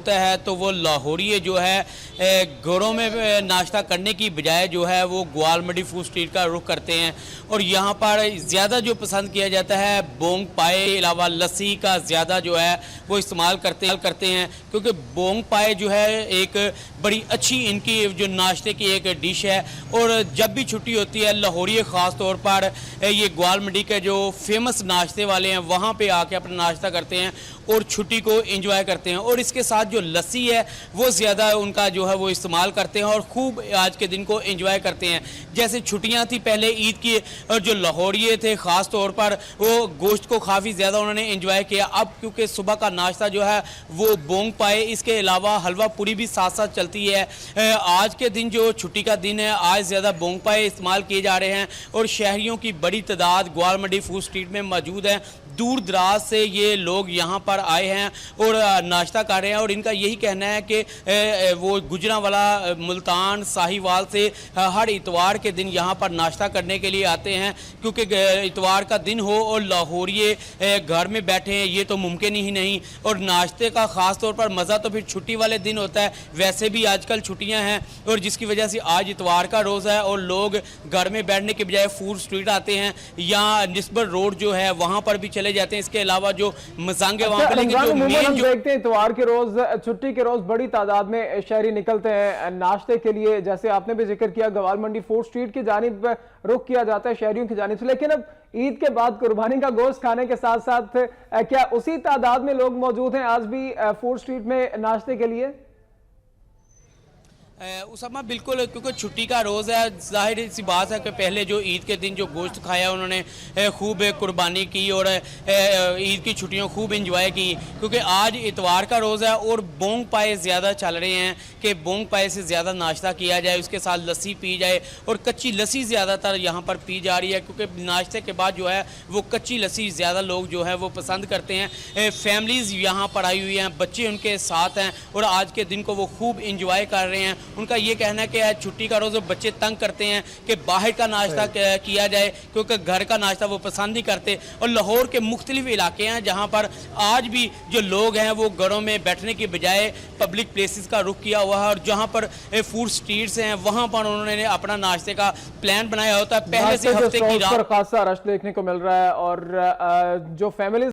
होता है तो वो लाहौरिये जो है घरों में नाश्ता करने की बजाय जो है वो ग्वाल मंडी फूड स्ट्रीट का रुख करते हैं। और यहाँ पर ज़्यादा जो पसंद किया जाता है बोंग पाए के अलावा लस्सी का ज़्यादा जो है वो इस्तेमाल करते हैं, क्योंकि बोंग पाए जो है एक बड़ी अच्छी इनकी जो नाश्ते की एक डिश है। और जब भी छुट्टी होती है लाहौरिये ख़ास तौर पर ये ग्वाल मंडी के जो फेमस नाश्ते वाले हैं वहाँ पे आके अपना नाश्ता करते हैं और छुट्टी को एंजॉय करते हैं। और इसके साथ जो लस्सी है वो ज़्यादा उनका जो है वो इस्तेमाल करते हैं और खूब आज के दिन को एंजॉय करते हैं। जैसे छुट्टियां थी पहले ईद की, और जो लाहौरिये थे ख़ास तौर पर वो गोश्त को काफ़ी ज़्यादा उन्होंने एंजॉय किया। अब क्योंकि सुबह का नाश्ता जो है वो बोंग पाए, इसके अलावा हलवा पूरी भी साथ साथ चलती है। आज के दिन जो छुट्टी का दिन है आज ज़्यादा बोंग पाए इस्तेमाल किए जा रहे हैं और शहरियों की बड़ी तादाद ग्वाल मंडी फूड स्ट्रीट में मौजूद है। दूर दराज से ये लोग यहाँ पर आए हैं और नाश्ता कर रहे हैं। और इनका यही कहना है कि वो गुजरांवाला, मुल्तान, साहिवाल से हर इतवार के दिन यहाँ पर नाश्ता करने के लिए आते हैं, क्योंकि इतवार का दिन हो और लाहौरिये घर में बैठे हैं ये तो मुमकिन ही नहीं। और नाश्ते का ख़ास तौर पर मज़ा तो फिर छुट्टी वाले दिन होता है। वैसे भी आजकल छुट्टियाँ हैं और जिसकी वजह से आज इतवार का रोज़ है और लोग घर में बैठने के बजाय फूड स्ट्रीट आते हैं या निस्बत रोड जो है वहाँ पर भी चले जाते हैं। इसके अलावा जो मजांग है वहाँ पर, लेकिन जो मेन जो देखते हैं इतवार के रोज, छुट्टी के रोज बड़ी तादाद में शहरी निकलते हैं नाश्ते के लिए। जैसे आपने भी जिक्र किया ग्वाल मंडी फूड स्ट्रीट की जानिब रुख किया जाता है शहरियों की जानिब से। लेकिन अब ईद के बाद कुर्बानी का गोश्त खाने के साथ साथ क्या उसी तादाद में लोग मौजूद हैं आज भी फूड स्ट्रीट में नाश्ते के लिए? उसामा बिल्कुल, क्योंकि छुट्टी का रोज़ है, जाहिर सी बात है कि पहले जो ईद के दिन जो गोश्त खाया उन्होंने खूब कुर्बानी की और ईद की छुट्टियों खूब इंजॉय की। क्योंकि आज इतवार का रोज़ है और बोंग पाए ज़्यादा चल रहे हैं कि बोंग पाए से ज़्यादा नाश्ता किया जाए, उसके साथ लस्सी पी जाए। और कच्ची लस्सी ज़्यादातर यहाँ पर पी जा रही है, क्योंकि नाश्ते के बाद जो है वो कच्ची लस्सी ज़्यादा लोग जो है वो पसंद करते हैं। फैमिलीज़ यहाँ पर आई हुई हैं, बच्चे उनके साथ हैं और आज के दिन को वो खूब इंजॉय कर रहे हैं। उनका ये कहना है कि छुट्टी का रोज़ बच्चे तंग करते हैं कि बाहर का नाश्ता किया जाए, क्योंकि घर का नाश्ता वो पसंद नहीं करते। और लाहौर के मुख्तलिफ इलाके हैं जहाँ पर आज भी जो लोग हैं वो घरों में बैठने की बजाय पब्लिक प्लेसेस का रुख किया हुआ है। और जहाँ पर फूड स्ट्रीट्स हैं वहाँ पर उन्होंने अपना नाश्ते का प्लान बनाया होता है पहले से हफ्ते की रात। खासा रश देखने को मिल रहा है और जो फैमिली